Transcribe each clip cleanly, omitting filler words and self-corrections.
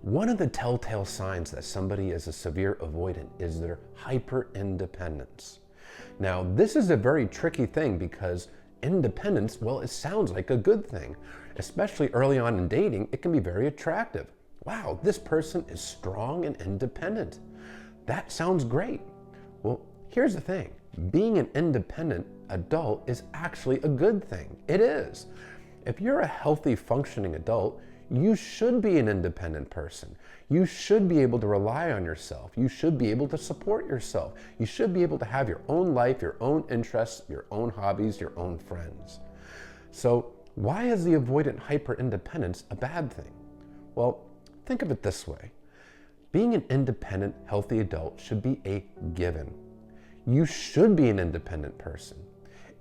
One of the telltale signs that somebody is a severe avoidant is their hyper-independence. Now, this is a very tricky thing because independence, well, it sounds like a good thing. Especially early on in dating, it can be very attractive. Wow, this person is strong and independent. That sounds great. Well, here's the thing. Being an independent adult is actually a good thing. It is. If you're a healthy, functioning adult, you should be an independent person. You should be able to rely on yourself. You should be able to support yourself. You should be able to have your own life, your own interests, your own hobbies, your own friends. So why is the avoidant hyper-independence a bad thing? Well, think of it this way. Being an independent, healthy adult should be a given. You should be an independent person.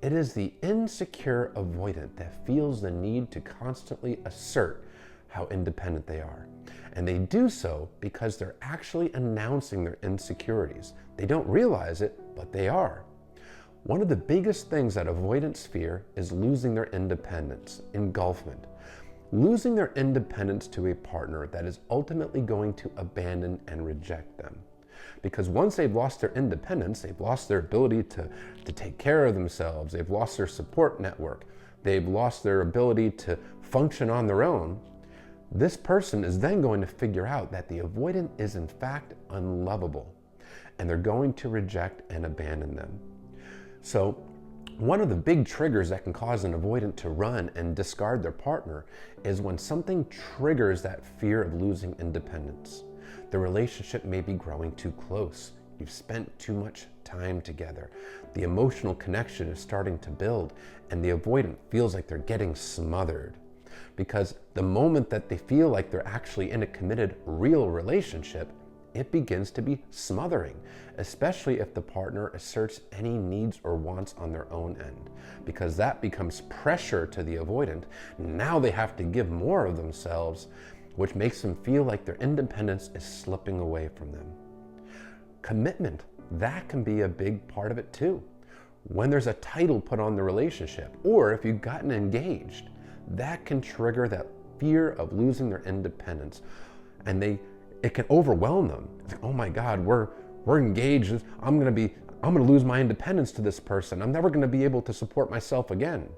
It is the insecure avoidant that feels the need to constantly assert how independent they are. And they do so because they're actually announcing their insecurities. They don't realize it, but they are. One of the biggest things that avoidants fear is losing their independence, engulfment. Losing their independence to a partner that is ultimately going to abandon and reject them. Because once they've lost their independence, they've lost their ability to take care of themselves, they've lost their support network, they've lost their ability to function on their own. This person is then going to figure out that the avoidant is in fact unlovable, and they're going to reject and abandon them. So one of the big triggers that can cause an avoidant to run and discard their partner is when something triggers that fear of losing independence. The relationship may be growing too close. You've spent too much time together. The emotional connection is starting to build, and the avoidant feels like they're getting smothered. Because the moment that they feel like they're actually in a committed, real relationship, it begins to be smothering, especially if the partner asserts any needs or wants on their own end, because that becomes pressure to the avoidant. Now they have to give more of themselves, which makes them feel like their independence is slipping away from them. Commitment, that can be a big part of it too. When there's a title put on the relationship, or if you've gotten engaged, that can trigger that fear of losing their independence, and it can overwhelm them. It's like, oh my God, we're engaged. I'm gonna lose my independence to this person. I'm never gonna be able to support myself again.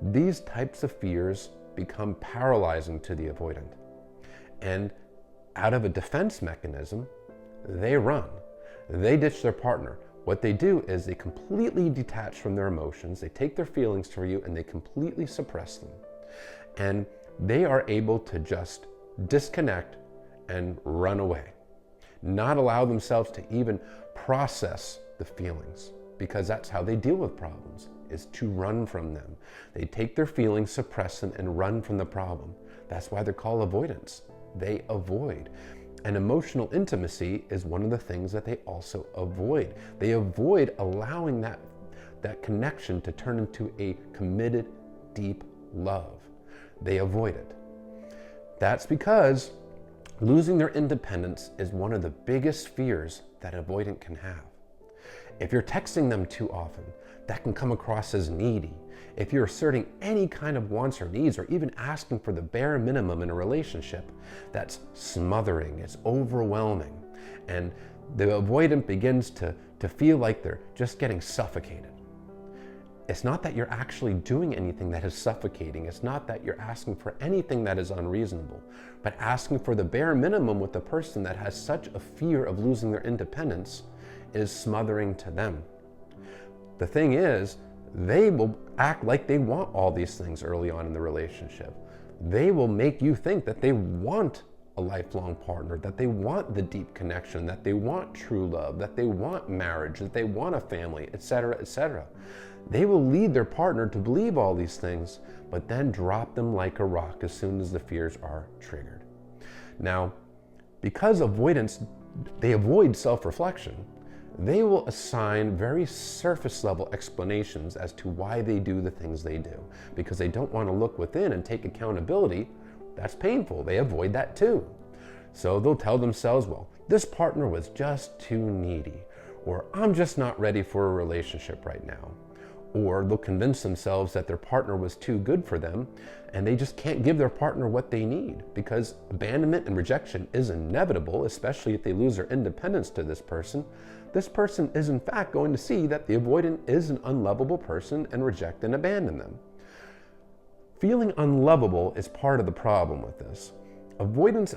These types of fears become paralyzing to the avoidant, and out of a defense mechanism, they run. They ditch their partner. What they do is they completely detach from their emotions, they take their feelings for you, and they completely suppress them. And they are able to just disconnect and run away, not allow themselves to even process the feelings, because that's how they deal with problems, is to run from them. They take their feelings, suppress them, and run from the problem. That's why they're called avoidants. They avoid. And emotional intimacy is one of the things that they also avoid. They avoid allowing that connection to turn into a committed, deep love. They avoid it. That's because losing their independence is one of the biggest fears that an avoidant can have. If you're texting them too often, that can come across as needy. If you're asserting any kind of wants or needs, or even asking for the bare minimum in a relationship, that's smothering, it's overwhelming. And the avoidant begins to feel like they're just getting suffocated. It's not that you're actually doing anything that is suffocating. It's not that you're asking for anything that is unreasonable, but asking for the bare minimum with a person that has such a fear of losing their independence is smothering to them. The thing is, they will act like they want all these things early on in the relationship. They will make you think that they want a lifelong partner, that they want the deep connection, that they want true love, that they want marriage, that they want a family, etc., etc. They will lead their partner to believe all these things, but then drop them like a rock as soon as the fears are triggered. Now, because avoidants, they avoid self-reflection, they will assign very surface level explanations as to why they do the things they do, because they don't want to look within and take accountability. That's painful. They avoid that too. So they'll tell themselves, well, this partner was just too needy, or I'm just not ready for a relationship right now, Or they'll convince themselves that their partner was too good for them and they just can't give their partner what they need, because abandonment and rejection is inevitable, especially if they lose their independence to this person. This person is in fact going to see that the avoidant is an unlovable person and reject and abandon them. Feeling unlovable is part of the problem with this. Avoidants,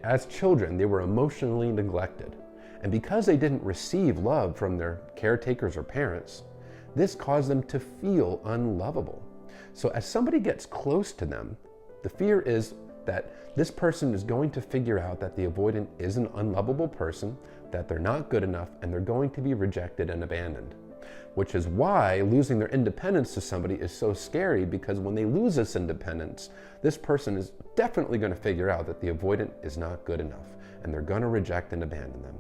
as children, they were emotionally neglected. And because they didn't receive love from their caretakers or parents, this caused them to feel unlovable. So as somebody gets close to them, the fear is that this person is going to figure out that the avoidant is an unlovable person, that they're not good enough, and they're going to be rejected and abandoned. Which is why losing their independence to somebody is so scary, because when they lose this independence, this person is definitely going to figure out that the avoidant is not good enough, and they're going to reject and abandon them.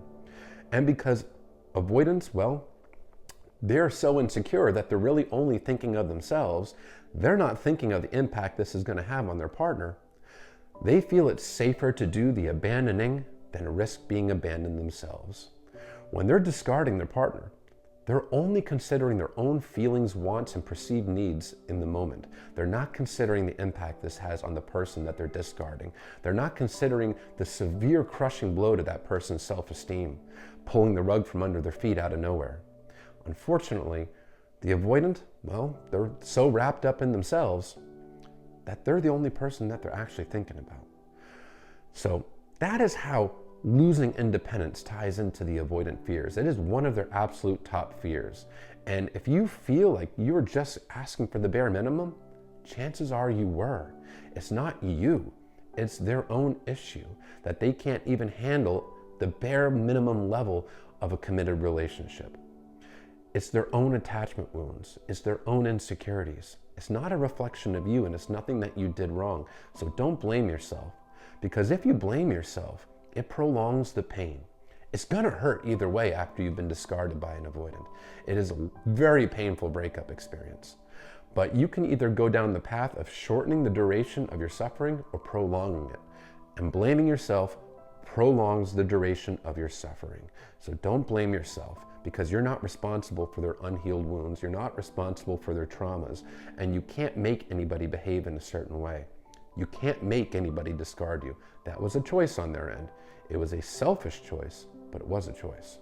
And because avoidants, well, they're so insecure that they're really only thinking of themselves. They're not thinking of the impact this is going to have on their partner. They feel it's safer to do the abandoning than risk being abandoned themselves. When they're discarding their partner, they're only considering their own feelings, wants, and perceived needs in the moment. They're not considering the impact this has on the person that they're discarding. They're not considering the severe crushing blow to that person's self-esteem, pulling the rug from under their feet out of nowhere. Unfortunately, the avoidant, well, they're so wrapped up in themselves that they're the only person that they're actually thinking about. So that is how losing independence ties into the avoidant fears. It is one of their absolute top fears. And if you feel like you're just asking for the bare minimum, chances are you were. It's not you. It's their own issue that they can't even handle the bare minimum level of a committed relationship. It's their own attachment wounds. It's their own insecurities. It's not a reflection of you, and it's nothing that you did wrong. So don't blame yourself, because if you blame yourself, it prolongs the pain. It's gonna hurt either way after you've been discarded by an avoidant. It is a very painful breakup experience. But you can either go down the path of shortening the duration of your suffering or prolonging it. And blaming yourself prolongs the duration of your suffering. So don't blame yourself, because you're not responsible for their unhealed wounds. You're not responsible for their traumas. And you can't make anybody behave in a certain way. You can't make anybody discard you. That was a choice on their end. It was a selfish choice, but it was a choice.